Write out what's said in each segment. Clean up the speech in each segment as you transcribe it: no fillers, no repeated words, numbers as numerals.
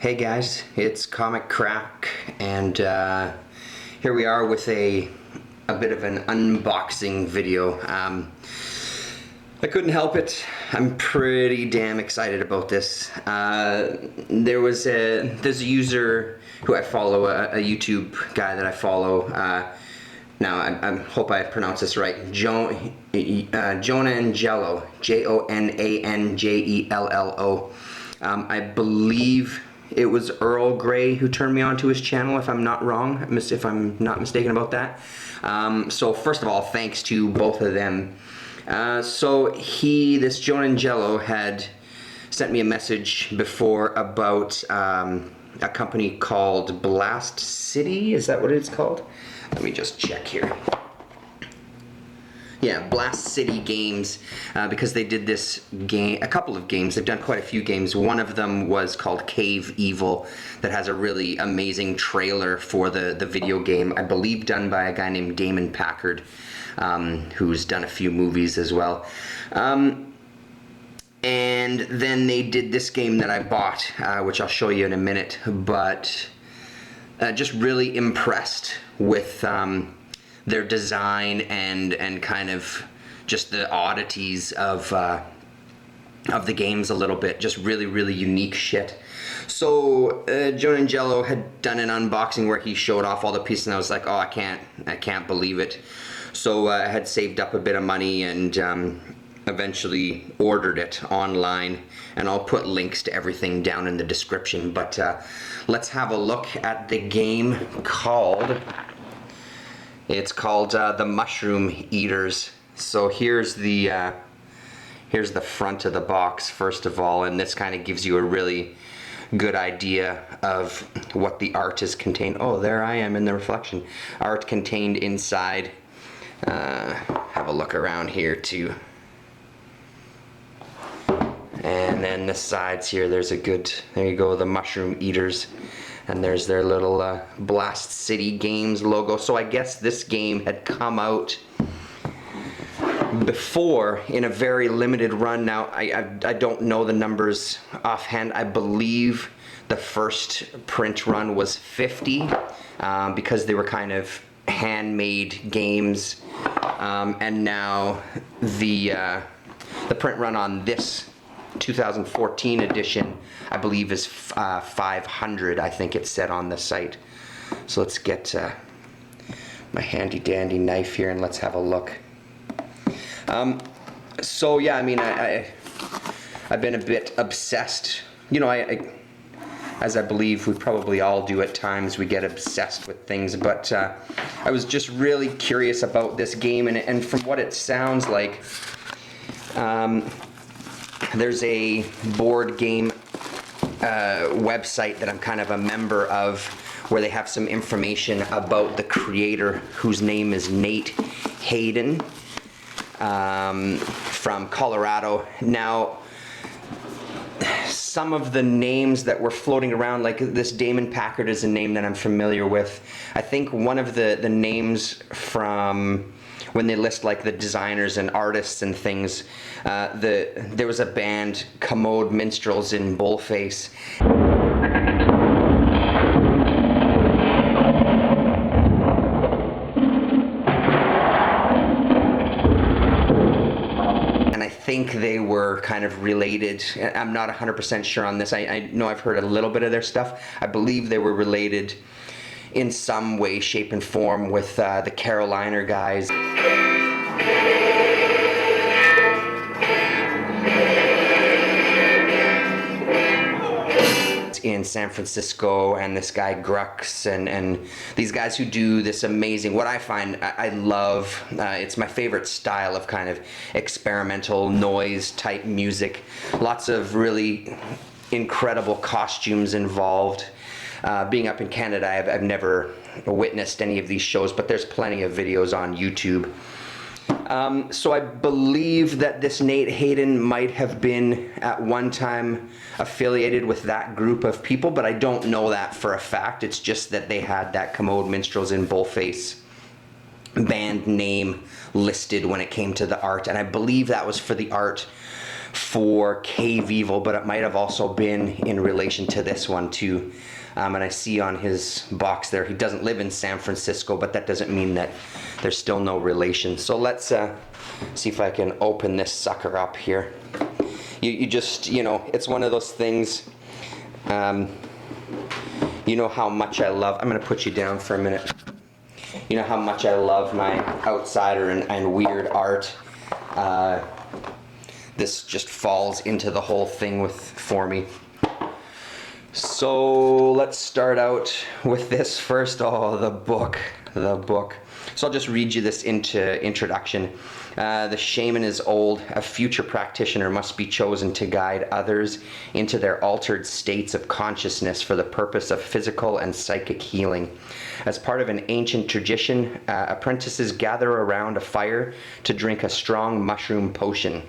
Hey guys, it's Comic Crack, and here we are with a bit of an unboxing video. I couldn't help it. I'm pretty damn excited about this. There's a user who I follow, a YouTube guy that I follow. Now I hope I pronounce this right. Jonah Angello, Jonangello. I believe it was Earl Grey who turned me on to his channel, if I'm not wrong, if I'm not mistaken about that. So first of all, thanks to both of them. This Jonah Angello had sent me a message before about a company called Blast City. Is that what it's called? Let me just check here. Yeah, Blast City Games, because they did this game, a couple of games. They've done quite a few games. One of them was called Cave Evil, that has a really amazing trailer for the video game, I believe done by a guy named Damon Packard, who's done a few movies as well. And then they did this game that I bought, which I'll show you in a minute, but just really impressed with their design and kind of just the oddities of the games a little bit. Just really unique shit. So Jonah Angello had done an unboxing where he showed off all the pieces, and I was like, oh, I can't believe it. So I had saved up a bit of money and eventually ordered it online, and I'll put links to everything down in the description. But let's have a look at the game called... It's called The Mushroom Eaters. So here's the front of the box first of all, and this kind of gives you a really good idea of what the art is contained. Oh, there I am in the reflection. Art contained inside. Have a look around here too. And then the sides here, there's a good, there you go, The Mushroom Eaters. And there's their little Blast City Games logo. So I guess this game had come out before in a very limited run. Now, I don't know the numbers offhand. I believe the first print run was 50 because they were kind of handmade games. And now the print run on this 2014 edition, I believe, is 500. I think it said on the site. So let's get my handy dandy knife here and let's have a look. So yeah, I mean, I've been a bit obsessed. You know, as I believe we probably all do at times, we get obsessed with things. But I was just really curious about this game, and from what it sounds like, there's a board game website that I'm kind of a member of, where they have some information about the creator, whose name is Nate Hayden, from Colorado. Now, some of the names that were floating around, like this Damon Packard is a name that I'm familiar with. I think one of the names from when they list like the designers and artists and things, there was a band, Commode Minstrels in Bullface. And I think they were kind of related. I'm not 100% sure on this. I know I've heard a little bit of their stuff. I believe they were related in some way, shape, and form with the Carolina guys. In San Francisco, and this guy Grux, and these guys who do this amazing, what I find I love, it's my favorite style of kind of experimental noise type music. Lots of really incredible costumes involved. Being up in Canada, I've never witnessed any of these shows, but there's plenty of videos on YouTube. So I believe that this Nate Hayden might have been at one time affiliated with that group of people, but I don't know that for a fact. It's just that they had that Commode Minstrels in Bullface band name listed when it came to the art, and I believe that was for the art for Cave Evil, but it might have also been in relation to this one too. And I see on his box there, he doesn't live in San Francisco, but that doesn't mean that there's still no relation. So let's see if I can open this sucker up here. You just, it's one of those things, you know how much I love, I'm going to put you down for a minute. You know how much I love my outsider and weird art. This just falls into the whole thing for me. So let's start out with this first. Oh, the book. So I'll just read you this introduction. The shaman is old. A future practitioner must be chosen to guide others into their altered states of consciousness for the purpose of physical and psychic healing. As part of an ancient tradition, apprentices gather around a fire to drink a strong mushroom potion.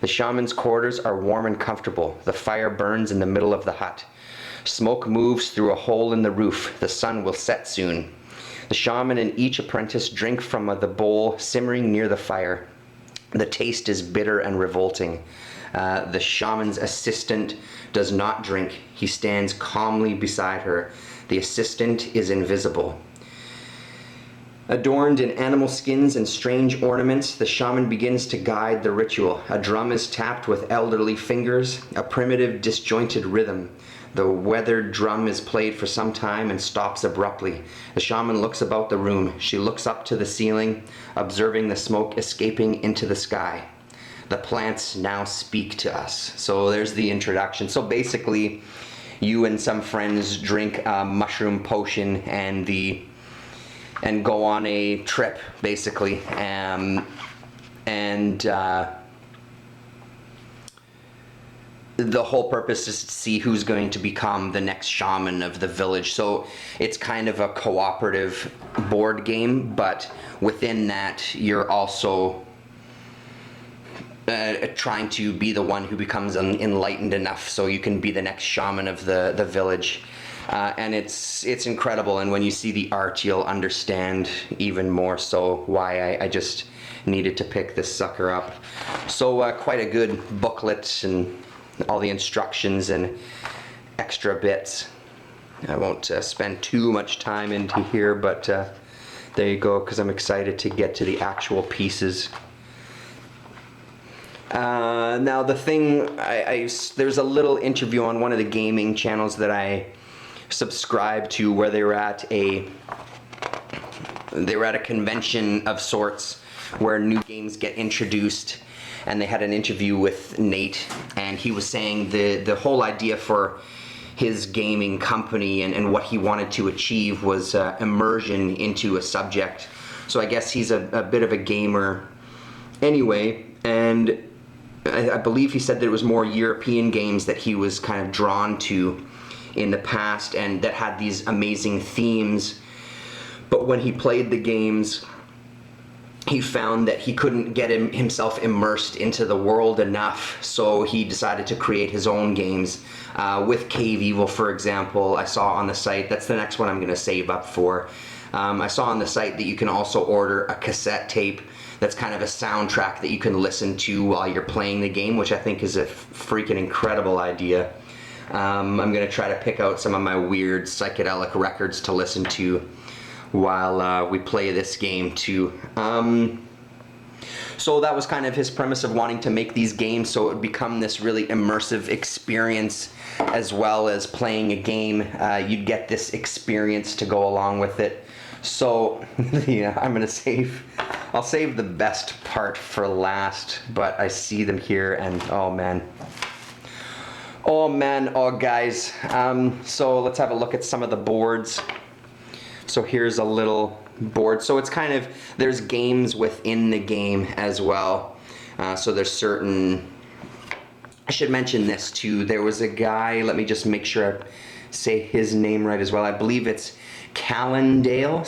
The shaman's quarters are warm and comfortable. The fire burns in the middle of the hut. Smoke moves through a hole in the roof. The sun will set soon. The shaman and each apprentice drink from the bowl simmering near the fire. The taste is bitter and revolting. The shaman's assistant does not drink. He stands calmly beside her. The assistant is invisible. Adorned in animal skins and strange ornaments, the shaman begins to guide the ritual. A drum is tapped with elderly fingers, a primitive, disjointed rhythm. The weathered drum is played for some time and stops abruptly. The shaman looks about the room. She looks up to the ceiling, observing the smoke escaping into the sky. The plants now speak to us. So there's the introduction. So basically, you and some friends drink a mushroom potion and go on a trip, basically. The whole purpose is to see who's going to become the next shaman of the village. So it's kind of a cooperative board game, but within that, you're also trying to be the one who becomes enlightened enough so you can be the next shaman of the village. And it's incredible, and when you see the art, you'll understand even more so why I just needed to pick this sucker up. So quite a good booklet and all the instructions and extra bits. I won't spend too much time into here, but there you go, because I'm excited to get to the actual pieces. Now the thing, there's a little interview on one of the gaming channels that I subscribe to where they were at a convention of sorts where new games get introduced, and they had an interview with Nate, and he was saying the whole idea for his gaming company and what he wanted to achieve was immersion into a subject. So I guess he's a bit of a gamer anyway, and I believe he said that it was more European games that he was kind of drawn to in the past and that had these amazing themes. But when he played the games, he found that he couldn't get himself immersed into the world enough, so he decided to create his own games. With Cave Evil, for example, I saw on the site, that's the next one I'm going to save up for. I saw on the site that you can also order a cassette tape that's kind of a soundtrack that you can listen to while you're playing the game, which I think is a freaking incredible idea. I'm going to try to pick out some of my weird psychedelic records to listen to while we play this game too. So that was kind of his premise of wanting to make these games so it would become this really immersive experience, as well as playing a game. You'd get this experience to go along with it. So yeah, I'll save the best part for last, but I see them here and oh man, oh guys. So let's have a look at some of the boards. So here's a little board. So it's kind of, there's games within the game as well. So there's certain, I should mention this too. There was a guy, let me just make sure I say his name right as well. I believe it's Calandale,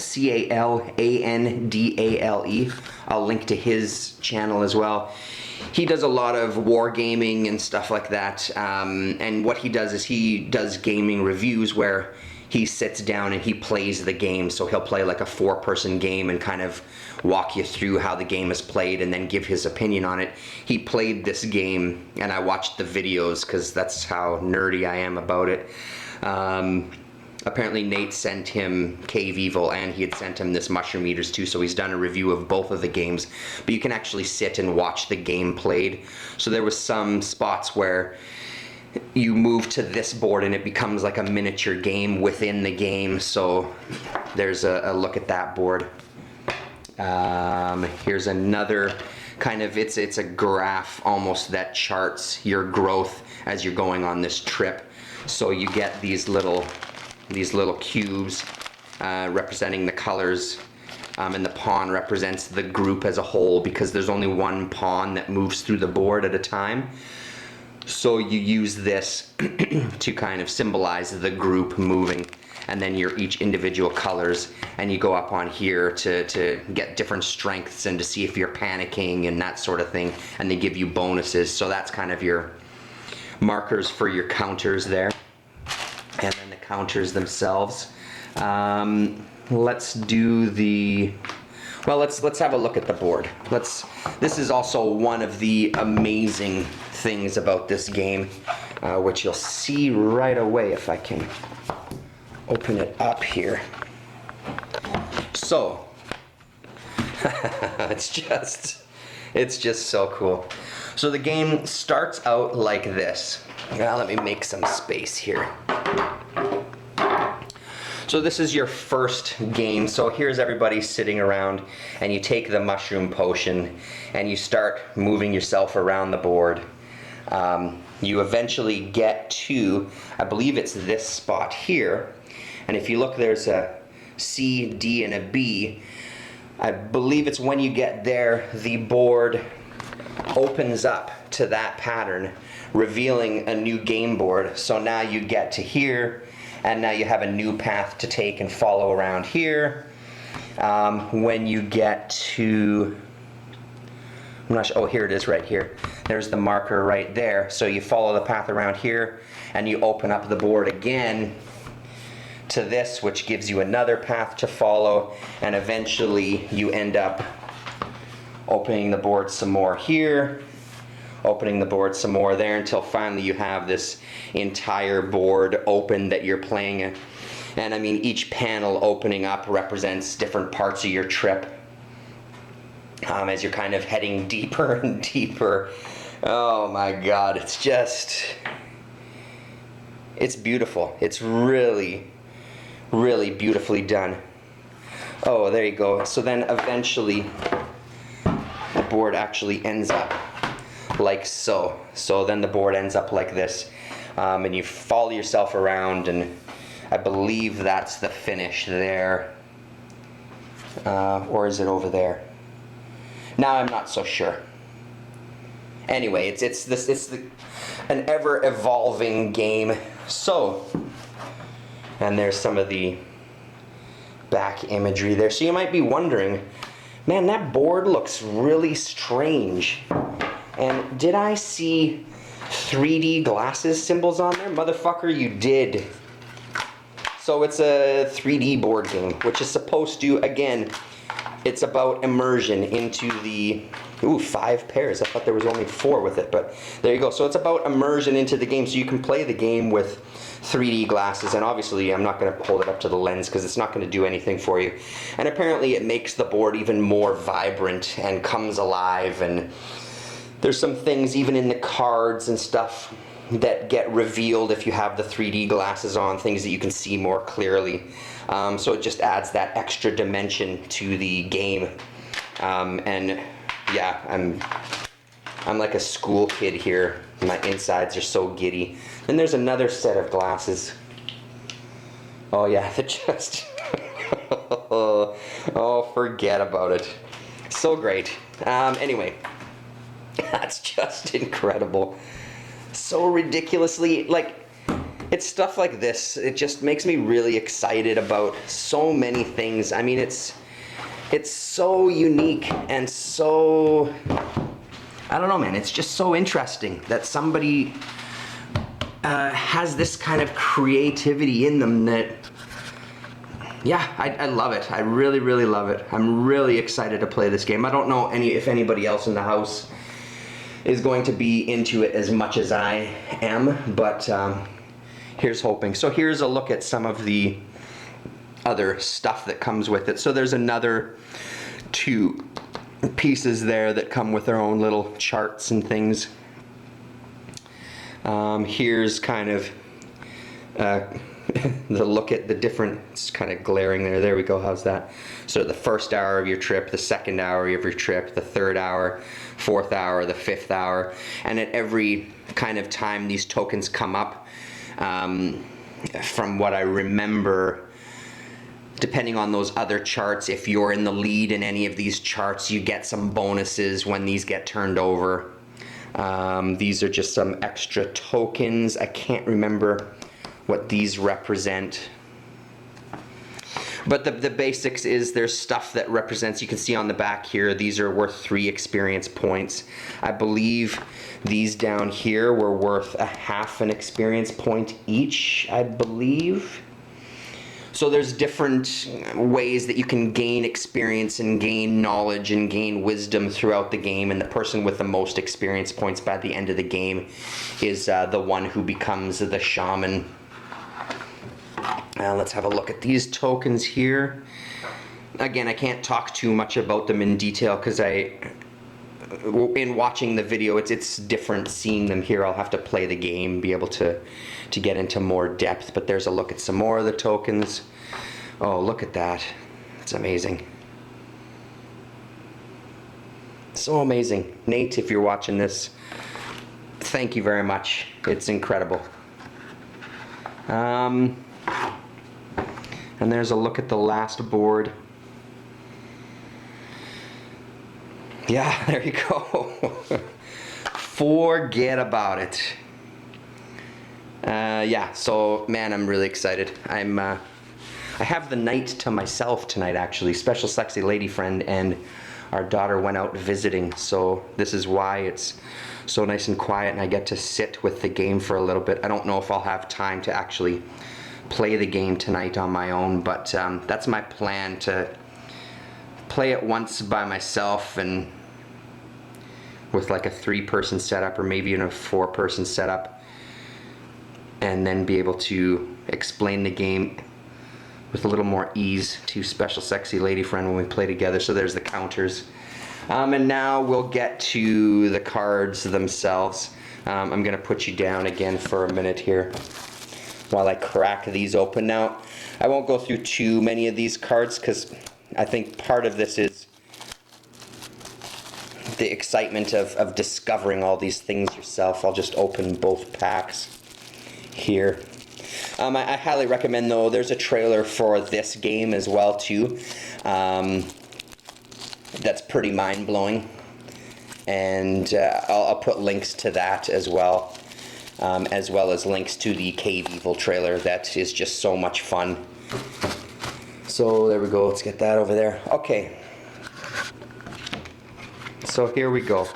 Calandale. I'll link to his channel as well. He does a lot of wargaming and stuff like that. And what he does is he does gaming reviews where he sits down and he plays the game. So he'll play like a 4-person game and kind of walk you through how the game is played and then give his opinion on it. He played this game and I watched the videos because that's how nerdy I am about it. Apparently Nate sent him Cave Evil and he had sent him this Mushroom Eaters too, so he's done a review of both of the games, but you can actually sit and watch the game played. So there was some spots where you move to this board and it becomes like a miniature game within the game, so there's a look at that board. Here's another kind of, it's a graph almost that charts your growth as you're going on this trip. So you get these little cubes representing the colors, and the pawn represents the group as a whole because there's only one pawn that moves through the board at a time. So you use this to kind of symbolize the group moving, and then your each individual colors, and you go up on here to get different strengths and to see if you're panicking and that sort of thing, and they give you bonuses. So that's kind of your markers for your counters there, and then the counters themselves. Let's do the, well, let's have a look at the board. This is also one of the amazing things about this game, which you'll see right away if I can open it up here. So it's just so cool. So the game starts out like this. Now let me make some space here. So this is your first game. So here's everybody sitting around, and you take the mushroom potion and you start moving yourself around the board. You eventually get to, I believe it's this spot here, and if you look, there's a C, D, and a B. I believe it's when you get there, the board opens up to that pattern, revealing a new game board. So now you get to here, and now you have a new path to take and follow around here. When you get to, I'm not sure, oh, here it is right here. There's the marker right there. So you follow the path around here and you open up the board again to this, which gives you another path to follow, and eventually you end up opening the board some more here, opening the board some more there, until finally you have this entire board open that you're playing. And I mean, each panel opening up represents different parts of your trip, as you're kind of heading deeper and deeper. Oh my God, it's beautiful. It's really, really beautifully done. Oh, there you go. So then eventually the board actually ends up like so. So then the board ends up like this, and you follow yourself around, and I believe that's the finish there, or is it over there? Now I'm not so sure. Anyway, it's an ever evolving game. So, and there's some of the back imagery there. So you might be wondering, man, that board looks really strange. And did I see 3D glasses symbols on there? Motherfucker, you did. So it's a 3D board game, which is supposed to, again, it's about immersion into the, 5 pairs. I thought there was only 4 with it, but there you go. So it's about immersion into the game, so you can play the game with 3D glasses, and obviously I'm not going to hold it up to the lens because it's not going to do anything for you. And apparently it makes the board even more vibrant and comes alive, and there's some things even in the cards and stuff that get revealed if you have the 3D glasses on, things that you can see more clearly. So it just adds that extra dimension to the game. And yeah, I'm like a school kid here. My insides are so giddy. Then there's another set of glasses. Oh yeah, they're just oh, forget about it. So great. Anyway, that's just incredible. So ridiculously, like, it's stuff like this. It just makes me really excited about so many things. I mean, it's so unique and so, I don't know, man. It's just so interesting that somebody has this kind of creativity in them that yeah, I love it. I really, really love it. I'm really excited to play this game. I don't know if anybody else in the house is going to be into it as much as I am, but here's hoping. So here's a look at some of the other stuff that comes with it. So there's another 2 pieces there that come with their own little charts and things. Here's kind of the look at the different, it's kind of glaring there. There we go, how's that? So the first hour of your trip, the second hour of your trip, the third hour, 4th hour, the 5th hour, and at every kind of time these tokens come up, from what I remember, depending on those other charts, if you're in the lead in any of these charts, you get some bonuses when these get turned over. These are just some extra tokens. I can't remember what these represent. But the basics is there's stuff that represents, you can see on the back here, these are worth 3 experience points. I believe these down here were worth a half an experience point each, I believe. So there's different ways that you can gain experience and gain knowledge and gain wisdom throughout the game, and the person with the most experience points by the end of the game is the one who becomes the shaman. Let's have a look at these tokens here. Again, I can't talk too much about them in detail because in watching the video, it's different seeing them here. I'll have to play the game, be able to get into more depth. But there's a look at some more of the tokens. Oh, look at that. It's amazing. So amazing. Nate, if you're watching this, thank you very much. It's incredible. And there's a look at the last board. Yeah, there you go. Forget about it. Yeah, so man, I'm really excited. I have the night to myself tonight, actually. Special sexy lady friend and our daughter went out visiting, so this is why it's so nice and quiet and I get to sit with the game for a little bit. I don't know if I'll have time to actually play the game tonight on my own, but that's my plan, to play it once by myself and with like a 3-person setup or maybe even a 4-person setup, and then be able to explain the game with a little more ease to special sexy lady friend when we play together. So there's the counters. And now we'll get to the cards themselves. I'm gonna put you down again for a minute here while I crack these open. Now, I won't go through too many of these cards because I think part of this is the excitement of discovering all these things yourself. I'll just open both packs here. I highly recommend, though, there's a trailer for this game as well, too. That's pretty mind-blowing. And I'll put links to that as well as links to the Cave Evil trailer. That is just so much fun. So there we go, let's get that over there. Okay, so here we go.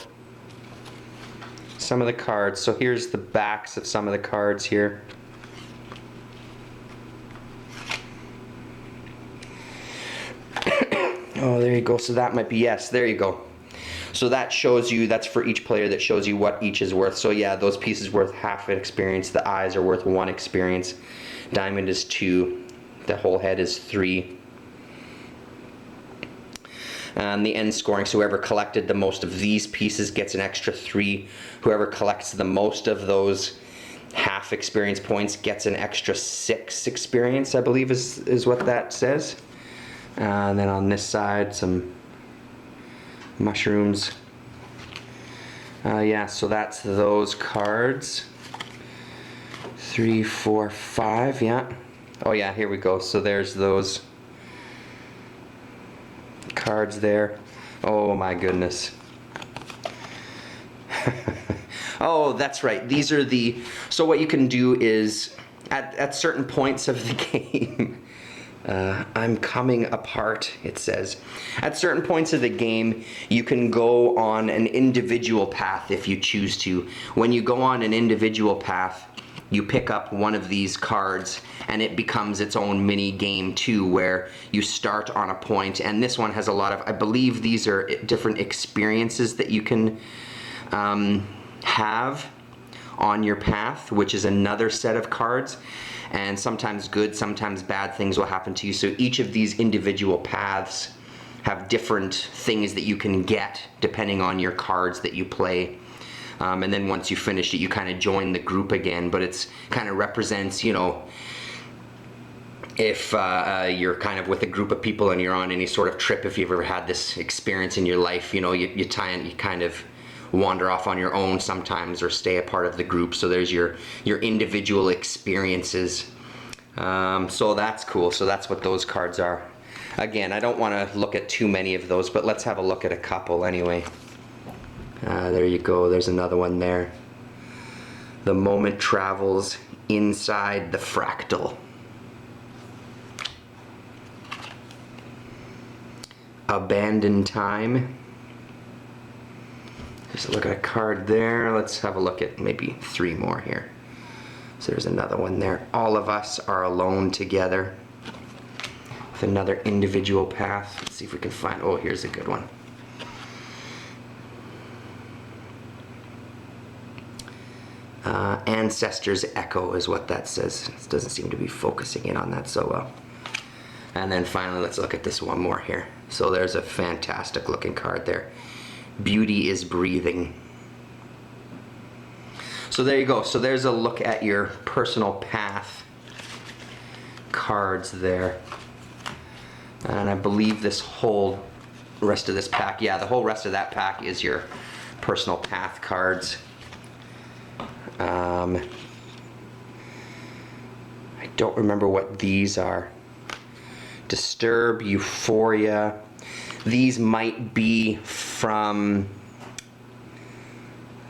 Some of the cards. So here's the backs of some of the cards here. Oh, there you go. So that might be, yes, there you go. So that shows you, that's for each player, that shows you what each is worth. So yeah, those pieces worth half an experience. The eyes are worth 1 experience. Diamond is 2. The whole head is 3. And the end scoring, so whoever collected the most of these pieces gets an extra 3. Whoever collects the most of those half experience points gets an extra 6 experience, I believe is what that says. And then on this side, some mushrooms. Yeah, so that's those cards. 3, 4, 5, yeah. Oh yeah, here we go. So there's those cards there. Oh my goodness. Oh, that's right. These are the, so what you can do is at certain points of the game, I'm coming apart, it says. At certain points of the game, you can go on an individual path if you choose to. When you go on an individual path, you pick up one of these cards and it becomes its own mini game too, where you start on a point, and this one has a lot of, I believe these are different experiences that you can have on your path, which is another set of cards, and sometimes good, sometimes bad things will happen to you. So each of these individual paths have different things that you can get depending on your cards that you play. And then once you finish it, you kind of join the group again, but it's kind of represents, you know, if you're kind of with a group of people and you're on any sort of trip, if you've ever had this experience in your life, you know, you kind of wander off on your own sometimes or stay a part of the group. So there's your individual experiences. So that's cool. So that's what those cards are. Again, I don't want to look at too many of those, but let's have a look at a couple anyway. There you go, there's another one there. The moment travels inside the fractal. Abandoned time. Just look at a card there. Let's have a look at maybe 3 more here. So there's another one there. All of us are alone together. With another individual path. Let's see if we can find, oh, here's a good one. Ancestors Echo is what that says. It doesn't seem to be focusing in on that so well. And then finally, let's look at this one more here. So there's a fantastic looking card there. Beauty is breathing. So there you go. So there's a look at your personal path cards there. And I believe this whole rest of this pack, yeah, the whole rest of that pack is your personal path cards. I don't remember what these are. Disturb, Euphoria. These might be from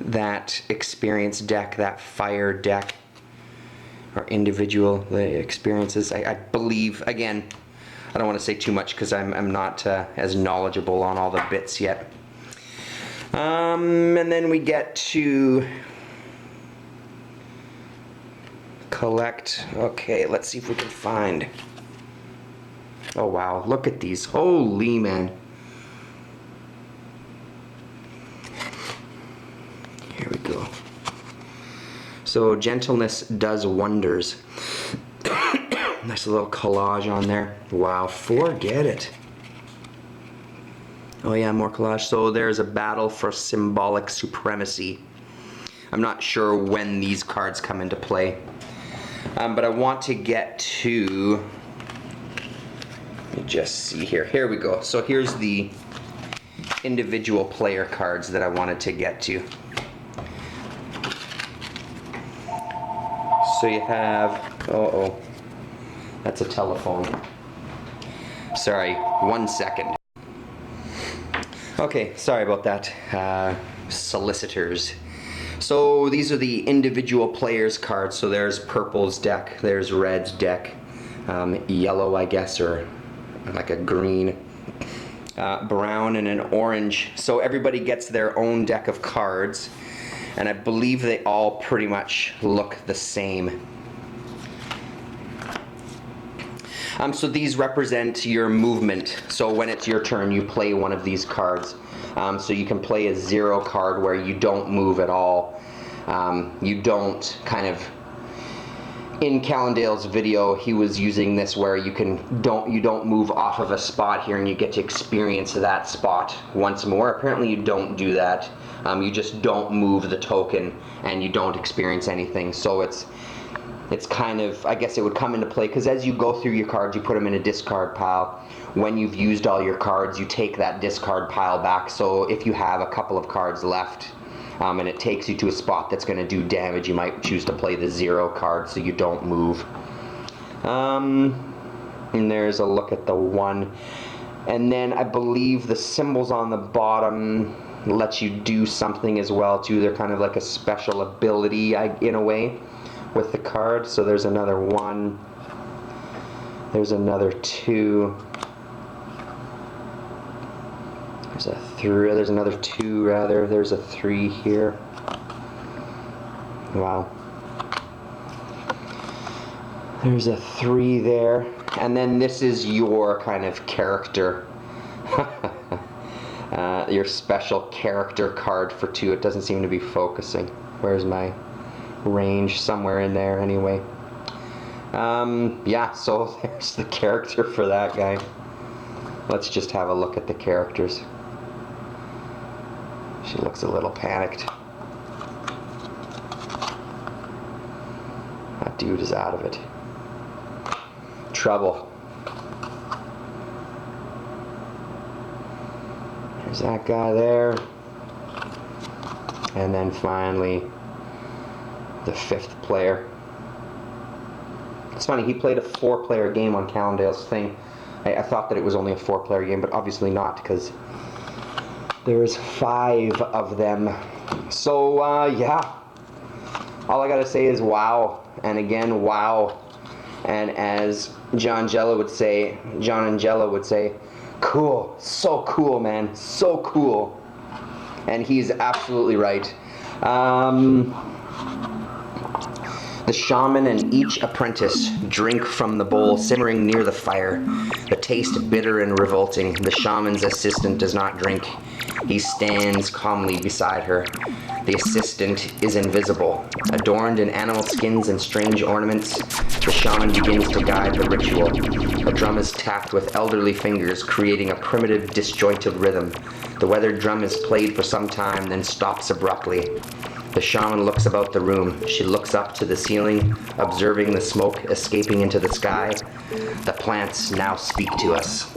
that experience deck, that fire deck, or individual experiences. I believe, again, I don't want to say too much because I'm not as knowledgeable on all the bits yet. And then we get to collect. Okay, let's see if we can find. Oh wow, look at these. Holy man. Here we go. So gentleness does wonders. Nice little collage on there. Wow, forget it. Oh yeah, more collage. So there's a battle for symbolic supremacy. I'm not sure when these cards come into play. But I want to get to, let me just see here. Here we go. So here's the individual player cards that I wanted to get to. So you have, uh-oh, that's a telephone. Sorry, 1 second. Okay, sorry about that. Solicitors. So these are the individual players cards. So there's purple's deck, there's red's deck, yellow I guess, or like a green, brown, and an orange. So everybody gets their own deck of cards, and I believe they all pretty much look the same. So these represent your movement. So when it's your turn, you play one of these cards. So you can play a 0 card where you don't move at all. You don't kind of, in Callendale's video, he was using this where you don't move off of a spot here and you get to experience that spot once more. Apparently you don't do that. You just don't move the token and you don't experience anything. So it's kind of, I guess it would come into play because as you go through your cards, you put them in a discard pile. When you've used all your cards, you take that discard pile back. So if you have a couple of cards left and it takes you to a spot that's going to do damage, you might choose to play the 0 card so you don't move. And there's a look at the 1. And then I believe the symbols on the bottom let you do something as well too. They're kind of like a special ability in a way with the card. So there's another 1, there's another 2, there's a 3, there's another 2 rather, there's a 3 here. Wow. There's a 3 there. And then this is your kind of character. Your special character card for 2. It doesn't seem to be focusing. Where's my range? Somewhere in there anyway. Yeah, so there's the character for that guy. Let's just have a look at the characters. She looks a little panicked. That dude is out of it. Trouble. There's that guy there. And then finally, the 5th player. It's funny, he played a 4-player game on Callendale's thing. I thought that it was only a 4-player game, but obviously not, because there's 5 of them. So, yeah. All I gotta say is wow. And again, wow. And as John Angela would say, cool. So cool, man. So cool. And he's absolutely right. The shaman and each apprentice drink from the bowl simmering near the fire, the taste bitter and revolting. The shaman's assistant does not drink. He stands calmly beside her. The assistant is invisible. Adorned in animal skins and strange ornaments, the shaman begins to guide the ritual. A drum is tapped with elderly fingers, creating a primitive, disjointed rhythm. The weathered drum is played for some time, then stops abruptly. The shaman looks about the room. She looks up to the ceiling, observing the smoke escaping into the sky. The plants now speak to us.